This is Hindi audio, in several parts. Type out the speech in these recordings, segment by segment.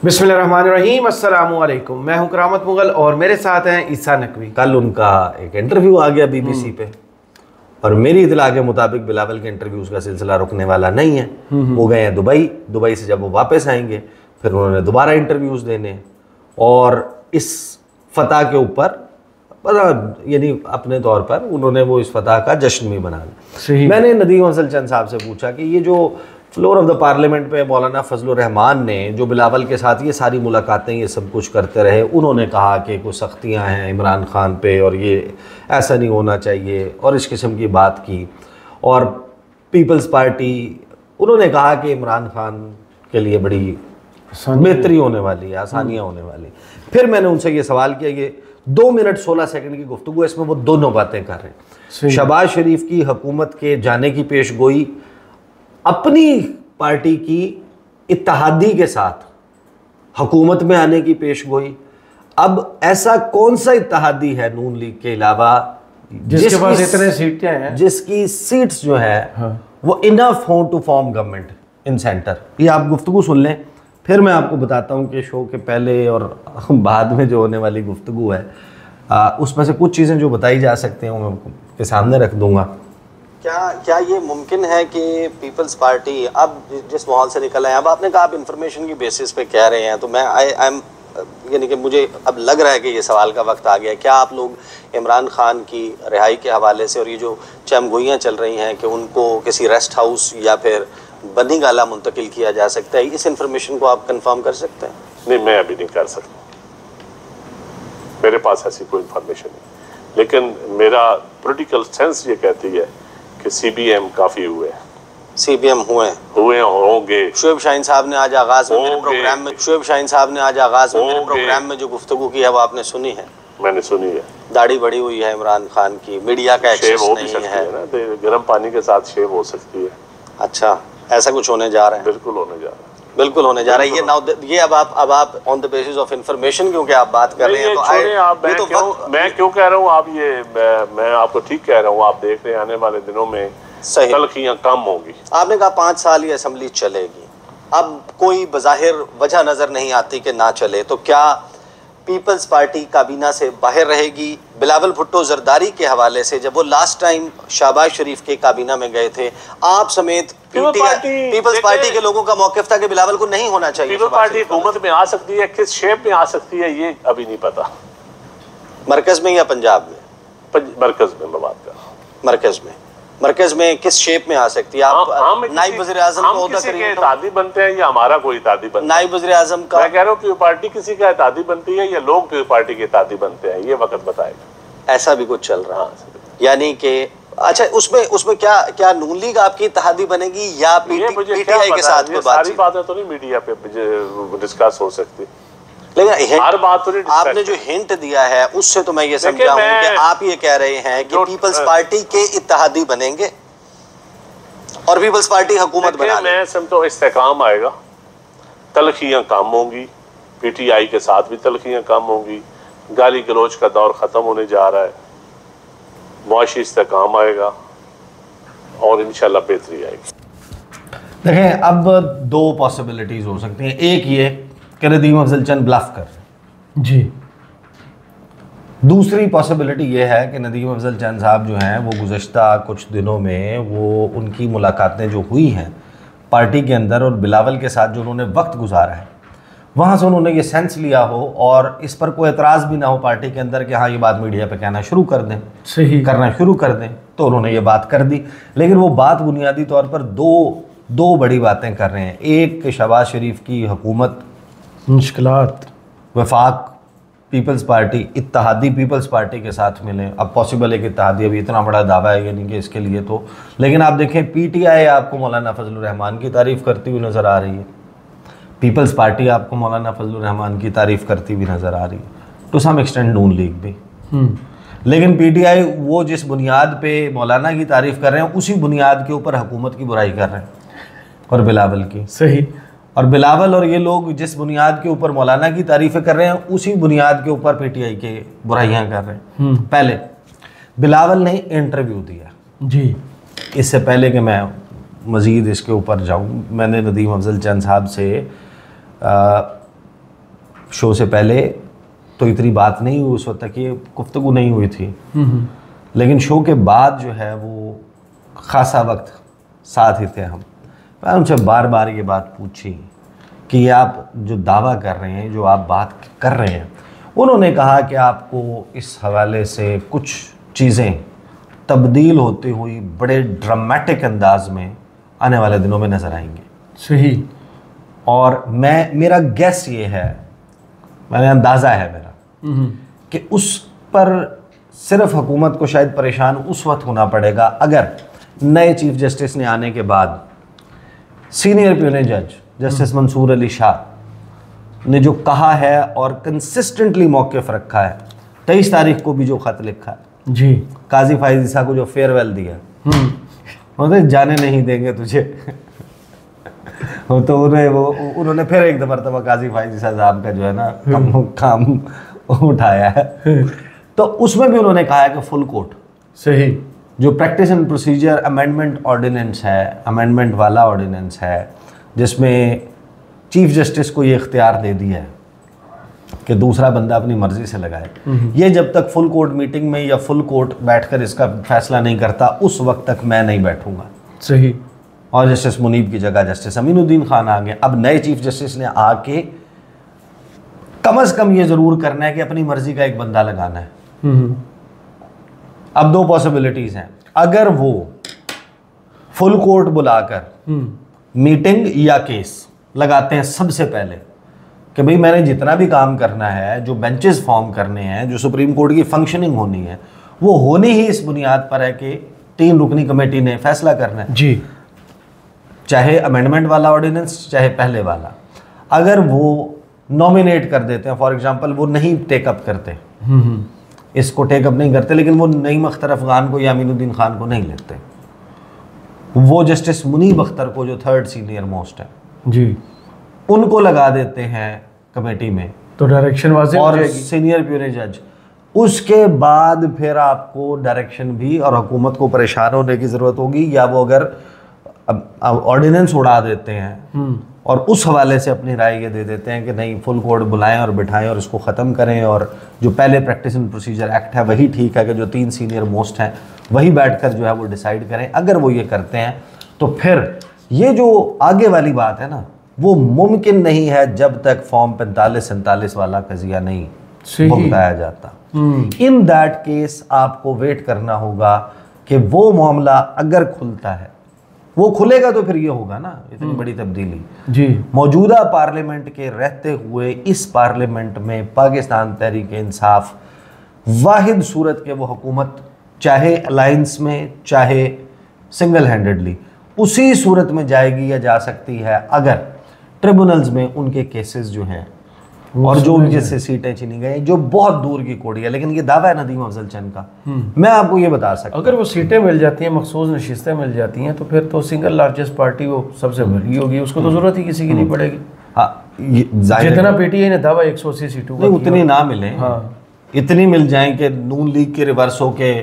बिस्मिल्लाहिर्रहमानिर्रहीम, अस्सलामु अलैकुम। मैं हूं करामत मुगल और मेरे साथ हैं ईसा नकवी। कल उनका एक इंटरव्यू आ गया बीबीसी पे और मेरी इतला के मुताबिक बिलावल के इंटरव्यूज़ का सिलसिला रुकने वाला नहीं है। वो गए हैं दुबई से जब वो वापस आएंगे फिर उन्होंने दोबारा इंटरव्यूज़ देने और इस फतह के ऊपर यानी अपने तौर पर उन्होंने वो इस फतह का जश्न भी मनाया। मैंने नदीम अफजल चंद साहब से पूछा कि ये जो फ्लोर ऑफ द पार्लियामेंट पे मौलाना फजलुर रहमान ने जो बिलावल के साथ ये सारी मुलाकातें ये सब कुछ करते रहे, उन्होंने कहा कि कुछ सख्तियाँ हैं इमरान खान पे और ये ऐसा नहीं होना चाहिए और इस किस्म की बात की, और पीपल्स पार्टी उन्होंने कहा कि इमरान खान के लिए बड़ी बेहतरी होने वाली है, आसानियाँ होने वाली। फिर मैंने उनसे ये सवाल किया, ये 2 मिनट 16 सेकंड की गुफ्तगू, इसमें वो दोनों बातें कर रहे हैं। शहबाज शरीफ की हुकूमत के जाने की पेश गोई, अपनी पार्टी की इत्तेहादी के साथ हुकूमत में आने की पेश गोई। अब ऐसा कौन सा इत्तेहादी है नून लीग के अलावा जिसके पास इतने सीटें हैं, जिसकी सीट्स जो है वो इनफ हो to form government in centre? ये आप गुफ्तगू सुन लें, फिर मैं आपको बताता हूँ कि शो के पहले और बाद में जो होने वाली गुफ्तगू है उसमें से कुछ चीज़ें जो बताई जा सकती हैं वो मैं आपके सामने रख दूँगा। क्या ये मुमकिन है कि पीपल्स पार्टी अब जिस माहौल से निकल आए, अब आपने कहा आप इंफॉर्मेशन की बेसिस पे कह रहे हैं, तो मैं आई एम यानी कि मुझे अब लग रहा है कि ये सवाल का वक्त आ गया, क्या आप लोग इमरान खान की रिहाई के हवाले से और ये जो चमगोइयाँ चल रही हैं कि उनको किसी रेस्ट हाउस या फिर बनी गाला मुंतकिल किया जा सकता है, इस इंफॉर्मेशन को आप कंफर्म कर सकते हैं? नहीं, मैं अभी नहीं कर सकता, मेरे पास ऐसी कोई इंफॉर्मेशन नहीं, लेकिन मेरा पॉलिटिकल सेंस ये कहती है कि सीबीएम काफी हुए हैं। सीबीएम हुए होंगे। शुएब शाहीन साहब ने आज आगाज में मेरे प्रोग्राम में जो गुफ्तगू की है वो आपने सुनी है? मैंने सुनी है। दाढ़ी बढ़ी हुई है इमरान खान की, मीडिया का एक्सेस नहीं है ना, गर्म पानी के साथ शेव हो सकती है। अच्छा, ऐसा कुछ होने जा रहा है? बिल्कुल होने जा रहा है, बिल्कुल होने जा रहा है। ये नाउ ये अब आप on the basis of information क्योंकि आप बात कर रहे हैं तो मैं क्यों कह रहा हूँ, आप ये मैं आपको ठीक कह रहा हूँ, आप देख रहे हैं आने वाले दिनों में तलखियां कम होंगी। आपने कहा 5 साल ये असेंबली चलेगी, अब कोई बज़ाहिर वजह नजर नहीं आती कि ना चले, तो क्या पीपल्स पार्टी काबीना से बाहर रहेगी? बिलावल भुट्टो जरदारी के हवाले से जब वो लास्ट टाइम शहबाज शरीफ के काबीना में गए थे, आप समेत पीपल्स पार्टी के लोगों का मौक़िफ़ था कि बिलावल को नहीं होना चाहिए। पीपल्स पार्टी हुकूमत में आ सकती है, किस शेप में आ सकती है ये अभी नहीं पता। मरकज में या पंजाब में? मरकज में मैं बात कर रहा हूँ। मरकज में किस शेप में आ सकती है? आप नाइब वज़ीर आज़म को इत्तेहादी बनते हैं या हमारा कोई इत्तेहादी बनता है? नाइब वज़ीर आज़म का मैं कह रहा हूँ कि पार्टी किसी का इत्तेहादी बनती है या लोग पीपल्स पार्टी के इत्तेहादी बनते हैं, ये वक्त बताएगा। ऐसा भी कुछ चल रहा है, यानी कि अच्छा उसमें क्या नून लीग आपकी इत्तेहादी बनेगी या पीटीआई के साथ? सारी बातें तो नहीं मीडिया पे डिस्कस हो सकती, लेकिन हर बात तो आपने जो हिंट दिया है उससे तो मैं ये समझा हूं कि आप ये कह रहे हैं कि पीपल्स पार्टी के इत्तेहादी बनेंगे और पीपल्स पार्टी हुकूमत बना लेगी। मैं समझता इस्तेकाम आएगा, तलखियां कम होंगी, पीटीआई के साथ भी तलखियां कम होंगी, गाली गलोच का दौर खत्म होने जा रहा है, मुआशी इस्तेकाम आएगा और इंशाल्लाह बेहतरी आएगी। देखें, अब 2 पॉसिबिलिटीज हो सकती हैं। एक ये कि नदीम अफजल चंद ब्लफ कर जी, दूसरी पॉसिबिलिटी ये है कि नदीम अफजल चंद साहब जो हैं वो गुज़श्ता कुछ दिनों में वो उनकी मुलाकातें जो हुई हैं पार्टी के अंदर और बिलावल के साथ जो उन्होंने वक्त गुजारा है, वहाँ से उन्होंने ये सेंस लिया हो और इस पर कोई एतराज़ भी ना हो पार्टी के अंदर कि हाँ ये बात मीडिया पे कहना शुरू कर दें, सही करना शुरू कर दें, तो उन्होंने ये बात कर दी। लेकिन वो बात बुनियादी तौर पर दो बड़ी बातें कर रहे हैं। एक कि शहबाज शरीफ की हुकूमत मुश्किलात, वफाक पीपल्स पार्टी, इत्तेहादी पीपल्स पार्टी के साथ मिले। अब पॉसिबल है कि इत्तेहादी अभी इतना बड़ा दावा है यानी कि इसके लिए तो, लेकिन आप देखें पीटीआई आपको मौलाना फजलुर रहमान की तारीफ़ करती हुई नज़र आ रही है, पीपल्स पार्टी आपको मौलाना फजलुर रहमान की तारीफ़ करती हुई नज़र आ रही है, to some extent Noon league भी। लेकिन पीटीआई वो जिस बुनियाद पे मौलाना की तारीफ़ कर रहे हैं उसी बुनियाद के ऊपर हुकूमत की बुराई कर रहे हैं और बिलावल की, सही, और बिलावल और ये लोग जिस बुनियाद के ऊपर मौलाना की तारीफ़ें कर रहे हैं उसी बुनियाद के ऊपर पीटीआई के बुराइयां कर रहे हैं। पहले बिलावल ने इंटरव्यू दिया जी, इससे पहले कि मैं मज़ीद इसके ऊपर जाऊँ, मैंने नदीम अफजल चंद साहब से शो से पहले तो इतनी बात नहीं हुई, उस वक्त तक ये गुफ्तगू नहीं हुई थी, लेकिन शो के बाद जो है वो खासा वक्त साथ ही थे हम। मैं उनसे बार बार ये बात पूछी कि ये आप जो दावा कर रहे हैं, जो आप बात कर रहे हैं, उन्होंने कहा कि आपको इस हवाले से कुछ चीज़ें तब्दील होती हुई बड़े ड्रामेटिक अंदाज में आने वाले दिनों में नज़र आएंगे। सही। और मेरा गैस ये है, मैंने अंदाज़ा है मेरा कि उस पर सिर्फ हुकूमत को शायद परेशान उस वक्त होना पड़ेगा अगर नए चीफ जस्टिस ने आने के बाद सीनियर प्यूने जज जस्टिस मंसूर अली शाह ने जो कहा है और कंसिस्टेंटली मौक़िफ़ रखा है, 23 तारीख को भी जो ख़त लिखा है जी, काजी फाइज ईसा को जो फेयरवेल दिया, मतलब जाने नहीं देंगे तुझे तो उन्होंने फिर एक मरतबा काजी फाइज ईसा साहब का जो है ना काम उठाया है। तो उसमें भी उन्होंने कहा है कि फुल कोर्ट सही जो practice and procedure amendment ordinance है, अमेंडमेंट वाला ऑर्डिनेंस है, जिसमें चीफ जस्टिस को ये इख्तियार दे दिया है कि दूसरा बंदा अपनी मर्जी से लगाए, ये जब तक फुल कोर्ट मीटिंग में या फुल कोर्ट बैठकर इसका फैसला नहीं करता उस वक्त तक मैं नहीं बैठूंगा। सही। और जस्टिस मुनीब की जगह जस्टिस अमीनुद्दीन खान आ गए। अब नए चीफ जस्टिस ने आके कम से कम ये ज़रूर करना है कि अपनी मर्जी का एक बंदा लगाना है। अब दो पॉसिबिलिटीज़ हैं, अगर वो फुल कोर्ट बुलाकर मीटिंग या केस लगाते हैं सबसे पहले कि भाई मैंने जितना भी काम करना है, जो बेंचेस फॉर्म करने हैं, जो सुप्रीम कोर्ट की फंक्शनिंग होनी है, वो होनी ही इस बुनियाद पर है कि 3 रुकनी कमेटी ने फैसला करना है जी, चाहे अमेंडमेंट वाला ऑर्डिनेंस चाहे पहले वाला। अगर वो नॉमिनेट कर देते हैं, फॉर एग्जांपल वो नहीं टेकअप करते, इसको टेकअप नहीं करते, लेकिन वो नईम अख्तर अफगान को या अमीनुद्दीन खान को नहीं लेते, वो जस्टिस मुनीब अख्तर को जो 3rd सीनियर मोस्ट है जी, उनको लगा देते हैं कमेटी में, तो डायरेक्शन वाज़ेह हो और जाएगी। सीनियर प्यूरे जज। उसके बाद फिर आपको डायरेक्शन भी और हुकूमत को परेशान होने की ज़रूरत होगी, या वो अगर ऑर्डिनेंस उड़ा देते हैं और उस हवाले से अपनी राय ये दे देते हैं कि नहीं फुल कोर्ट बुलाएं और बिठाएं और इसको ख़त्म करें, और जो पहले प्रैक्टिस एंड प्रोसीजर एक्ट है वही ठीक है कि जो 3 सीनियर मोस्ट हैं वही बैठकर जो है वो डिसाइड करें। अगर वो ये करते हैं तो फिर ये जो आगे वाली बात है ना, वो मुमकिन नहीं है जब तक फॉर्म 45-47 वाला कजिया नहीं भुगताया जाता। इन दैट केस आपको वेट करना होगा कि वो मामला अगर खुलता है, वो खुलेगा तो फिर ये होगा ना, इतनी बड़ी तब्दीली जी। मौजूदा पार्लियामेंट के रहते हुए इस पार्लियामेंट में पाकिस्तान तहरीक इंसाफ वाहिद सूरत के वो हुकूमत, चाहे अलायंस में चाहे सिंगल हैंडेडली, उसी सूरत में जाएगी या जा सकती है अगर ट्रिब्यूनल्स में उनके केसेस जो हैं और जो उनके से सीटें चुनी गई, जो बहुत दूर की कोड़ी है, लेकिन ये दावा है नदीम अफजल चंद का। मैं आपको ये बता सकता हूं, अगर वो सीटें मिल जाती हैं, मखसूस नशिस्तें मिल जाती हैं, तो फिर तो सिंगल लार्जेस्ट पार्टी वो सबसे बड़ी होगी, उसको तो ज़रूरत ही किसी की नहीं पड़ेगी। हाँ, जितना पीटीआई ने दावा 180 सीटों का उतनी ना मिले, हाँ, इतनी मिल जाएं कि नून लीग के रिवर्स हो के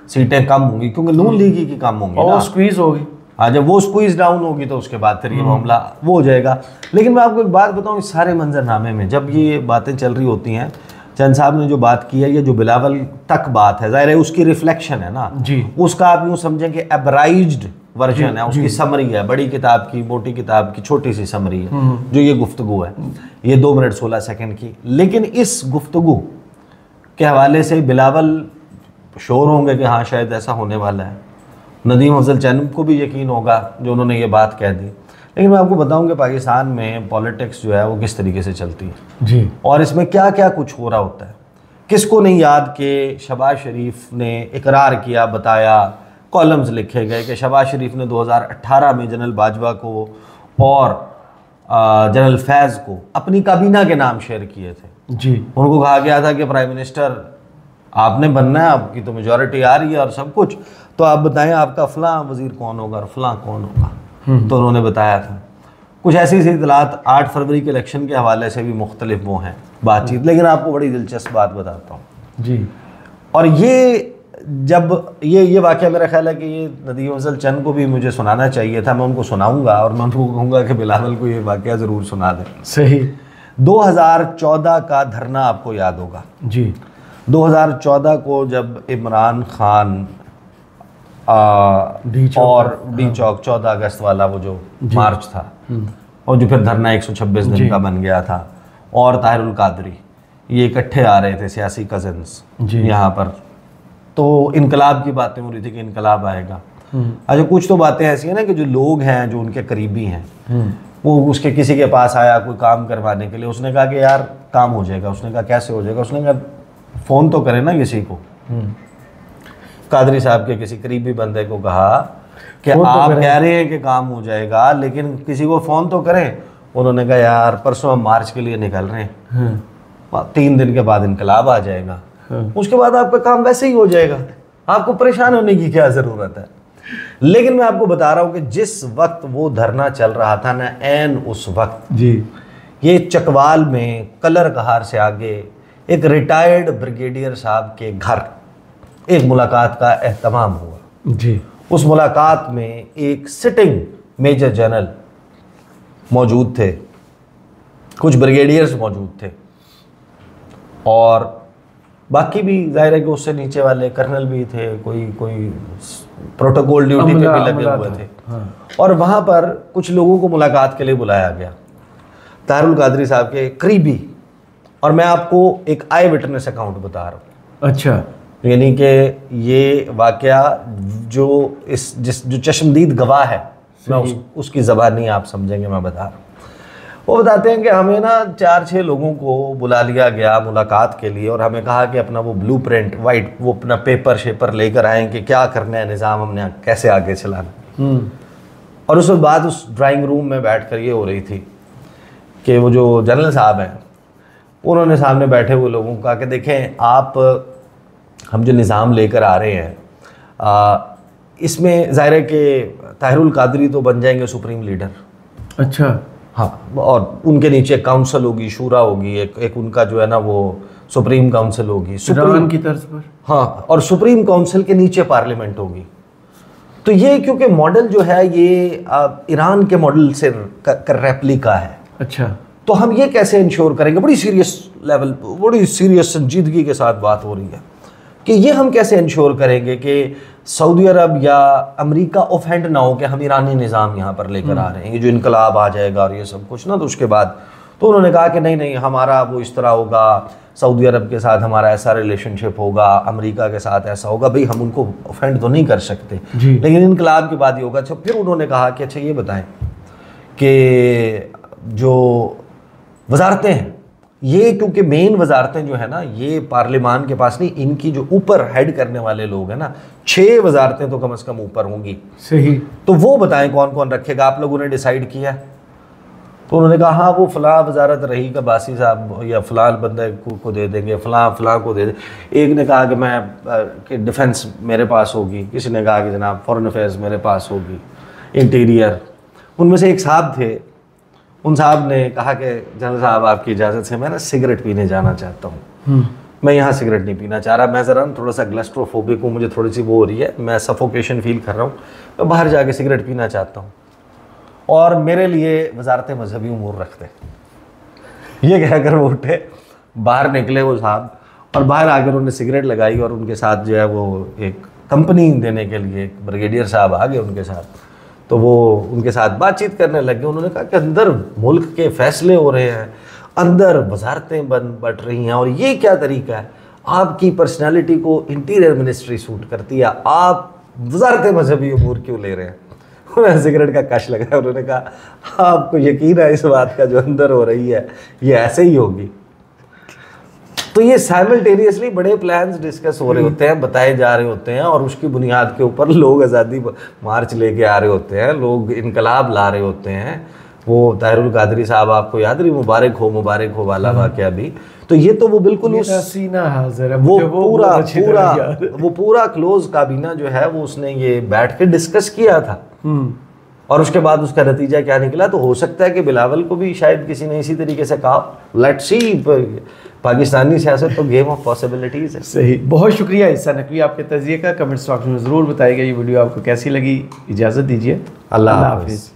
सीटें कम होंगी, क्योंकि नून लीग ही की कम होंगी और ना, स्क्वीज होगी। हाँ, जब वो स्क्वीज डाउन होगी तो उसके बाद फिर ये मामला वो हो जाएगा। लेकिन मैं आपको एक बात बताऊं, इस सारे मंजरनामे में जब ये बातें चल रही होती हैं, चंद साहब ने जो बात की है, ये जो बिलावल तक बात है, ज़ाहिर है उसकी रिफ्लेक्शन है ना जी, उसका आप यूँ समझें कि एब्राइज्ड वर्जन है, उसकी समरी है, बड़ी किताब की, मोटी किताब की छोटी सी समरी है जो ये गुफ्तगू है, ये 2 मिनट 16 सेकंड की। लेकिन इस गुफ्तगू के हवाले से बिलावल श्योर होंगे कि हाँ शायद ऐसा होने वाला है, नदीम अफजल चंद को भी यकीन होगा जो उन्होंने ये बात कह दी। लेकिन मैं आपको बताऊं कि पाकिस्तान में पॉलिटिक्स जो है वो किस तरीके से चलती है जी, और इसमें क्या क्या कुछ हो रहा होता है। किसको नहीं याद कि शहबाज शरीफ ने इकरार किया, बताया, कॉलम्स लिखे गए कि शहबाज शरीफ ने 2018 में जनरल बाजवा को और जनरल फैज़ को अपनी काबीना के नाम शेयर किए थे जी। उनको कहा गया था कि प्राइम मिनिस्टर आपने बनना है, आपकी तो मेजॉरिटी आ रही है और सब कुछ, तो आप बताएं आपका फ़लाँ वज़ीर कौन होगा और फ़लाँ कौन होगा। तो उन्होंने बताया था। कुछ ऐसी सी इतलात 8 फरवरी के इलेक्शन के हवाले से भी मुख्तलिफ वो हैं बातचीत। लेकिन आपको बड़ी दिलचस्प बात बताता हूँ जी, और ये जब ये वाक़या मेरा ख्याल है कि ये नदीम अफजल चंद को भी मुझे सुनाना चाहिए था, मैं उनको सुनाऊँगा और मैं उनको कहूँगा कि बिलावल को ये वाक़या ज़रूर सुना दें। सही। 2014 का धरना आपको याद होगा जी। 2014 को जब इमरान खान और डी चौक 14 अगस्त वाला वो जो मार्च था और जो फिर धरना 126 दिन का बन गया था, और ताहिरुल कादरी ये इकट्ठे आ रहे थे सियासी कजन्स यहाँ पर, तो इनकलाब की बातें हो रही थी कि इनकलाब आएगा। अच्छा, कुछ तो बातें ऐसी हैं ना कि जो लोग हैं जो उनके करीबी हैं वो उसके किसी के पास आया कोई काम करवाने के लिए, उसने कहा कि यार काम हो जाएगा। उसने कहा कैसे हो जाएगा? उसने कहा फ़ोन तो करें ना किसी को। कादरी साहब के किसी करीबी बंदे को कहा कि आप कह रहे हैं कि काम हो जाएगा लेकिन किसी को फ़ोन तो करें। उन्होंने कहा यार परसों हम मार्च के लिए निकल रहे हैं, 3 दिन के बाद इनकलाब आ जाएगा, उसके बाद आपका काम वैसे ही हो जाएगा, आपको परेशान होने की क्या ज़रूरत है। लेकिन मैं आपको बता रहा हूँ कि जिस वक्त वो धरना चल रहा था ना, ऐन उस वक्त जी ये चकवाल में कलर कहार से आगे एक रिटायर्ड ब्रिगेडियर साहब के घर एक मुलाकात का एहतमाम हुआ जी। उस मुलाकात में एक सिटिंग मेजर जनरल मौजूद थे, कुछ ब्रिगेडियर्स मौजूद थे और बाकी भी जाहिर है कि उससे नीचे वाले कर्नल भी थे, कोई प्रोटोकॉल ड्यूटी पे भी लगे हुए थे। और वहाँ पर कुछ लोगों को मुलाकात के लिए बुलाया गया, ताहिरुल कादरी साहब के करीबी, और मैं आपको एक आई विटनेस अकाउंट बता रहा हूँ। अच्छा, यानी कि ये वाकया जो चश्मदीद गवाह है, मैं उसकी ज़बानी आप समझेंगे, मैं बता रहा हूँ। वो बताते हैं कि हमें ना 4-6 लोगों को बुला लिया गया मुलाकात के लिए और हमें कहा कि अपना वो ब्लूप्रिंट वाइट वो अपना पेपर शेपर लेकर आएँ कि क्या करना है, निज़ाम हमने कैसे आगे चलाना। और उस बाद उस ड्राइंग रूम में बैठ कर ये हो रही थी कि वो जो जनरल साहब हैं उन्होंने सामने बैठे हुए लोगों को कहा कि देखें आप, हम जो निज़ाम लेकर आ रहे हैं इसमें ज़ाहिर है कि ताहिरुल कादरी तो बन जाएंगे सुप्रीम लीडर। अच्छा, हाँ, और उनके नीचे काउंसिल होगी, शूरा होगी, एक उनका जो है ना वो सुप्रीम काउंसिल होगी, सुप्रीम की तर्ज पर, हाँ, और सुप्रीम काउंसिल के नीचे पार्लियामेंट होगी। तो ये क्योंकि मॉडल जो है ये ईरान के मॉडल से रेप्लिका है। अच्छा, तो हम ये कैसे इंश्योर करेंगे, बड़ी सीरियस लेवल, बड़ी सीरियस संजीदगी के साथ बात हो रही है कि ये हम कैसे इंश्योर करेंगे कि सऊदी अरब या अमेरिका ऑफेंड ना हो कि हम ईरानी निज़ाम यहाँ पर लेकर आ रहे हैं, ये जो इनकलाब आ जाएगा और ये सब कुछ ना। तो उसके बाद तो उन्होंने कहा कि नहीं हमारा वो इस तरह होगा, सऊदी अरब के साथ हमारा ऐसा रिलेशनशिप होगा, अमेरिका के साथ ऐसा होगा, भाई हम उनको ऑफेंड तो नहीं कर सकते लेकिन इनकलाब के बाद ये होगा। अच्छा, फिर उन्होंने कहा कि अच्छा ये बताएं कि जो वजारतें हैं ये, क्योंकि मेन वजारतें जो है ना ये पार्लियामान के पास नहीं, इनकी जो ऊपर हेड करने वाले लोग हैं ना, 6 वजारतें तो कम से कम ऊपर होंगी। सही, तो वो बताएं कौन कौन रखेगा, आप लोगों ने डिसाइड किया? तो उन्होंने कहा हाँ वो फ़लाँ वजारत रही का बासी साहब या फ़लाँ बंदे को दे देंगे, फ़लाँ को दे देंगे। एक ने कहा कि मैं कि डिफेंस मेरे पास होगी, किसी ने कहा कि जनाब फॉरेन अफेयर्स मेरे पास होगी, इंटीरियर। उनमें से एक साहब थे, उन साहब ने कहा कि जनरल साहब आपकी इजाज़त से मैं ना सिगरेट पीने जाना चाहता हूँ, मैं यहाँ सिगरेट नहीं पीना चाह रहा, मैं ज़रा थोड़ा सा ग्लास्ट्रोफोबिक हूँ, मुझे थोड़ी सी वो हो रही है, मैं सफोकेशन फील कर रहा हूँ, मैं बाहर जाके सिगरेट पीना चाहता हूँ और मेरे लिए वजारत मजहबी उमूर रखते। ये कहकर वो उठे, बाहर निकले वो साहब, और बाहर आकर उन्होंने सिगरेट लगाई और उनके साथ जो है वो एक कंपनी देने के लिए एक ब्रिगेडियर साहब आ गए उनके साथ। तो वो उनके साथ बातचीत करने लगे। उन्होंने कहा कि अंदर मुल्क के फैसले हो रहे हैं, अंदर वजारतें बट रही हैं, और ये क्या तरीका है, आपकी पर्सनालिटी को इंटीरियर मिनिस्ट्री सूट करती है, आप वजारत मजहबी उमूर क्यों ले रहे हैं? उन्होंने सिगरेट का कश लगाया, उन्होंने कहा आपको यकीन है इस बात का जो अंदर हो रही है ये ऐसे ही होगी। तो ये साइमल्टेनियसली बड़े प्लान्स डिस्कस हो रहे होते हैं, बताए जा रहे होते हैं, और उसकी बुनियाद के ऊपर लोग आज़ादी मार्च लेके आ रहे होते हैं, लोग इनकलाब ला रहे होते हैं। वो ताहिरुल कादरी साहब आपको याद रही, मुबारक हो वाला वाक़या भी, तो ये तो वो बिल्कुल उस सीना हाज़िर है, वो पूरा क्लोज काबीना जो है वो उसने ये बैठ के डिस्कस किया था। और उसके बाद उसका नतीजा क्या निकला, तो हो सकता है कि बिलावल को भी शायद किसी ने इसी तरीके से कहा, लेट्स सी, पाकिस्तानी सियासत तो गेम ऑफ पॉसिबिलिटीज़ है। सही, बहुत शुक्रिया हिस्सा नकवी आपके तज़िये का, कमेंट्स बॉक्स में ज़रूर बताइएगा ये वीडियो आपको कैसी लगी। इजाज़त दीजिए, अल्लाह हाफ़िज़।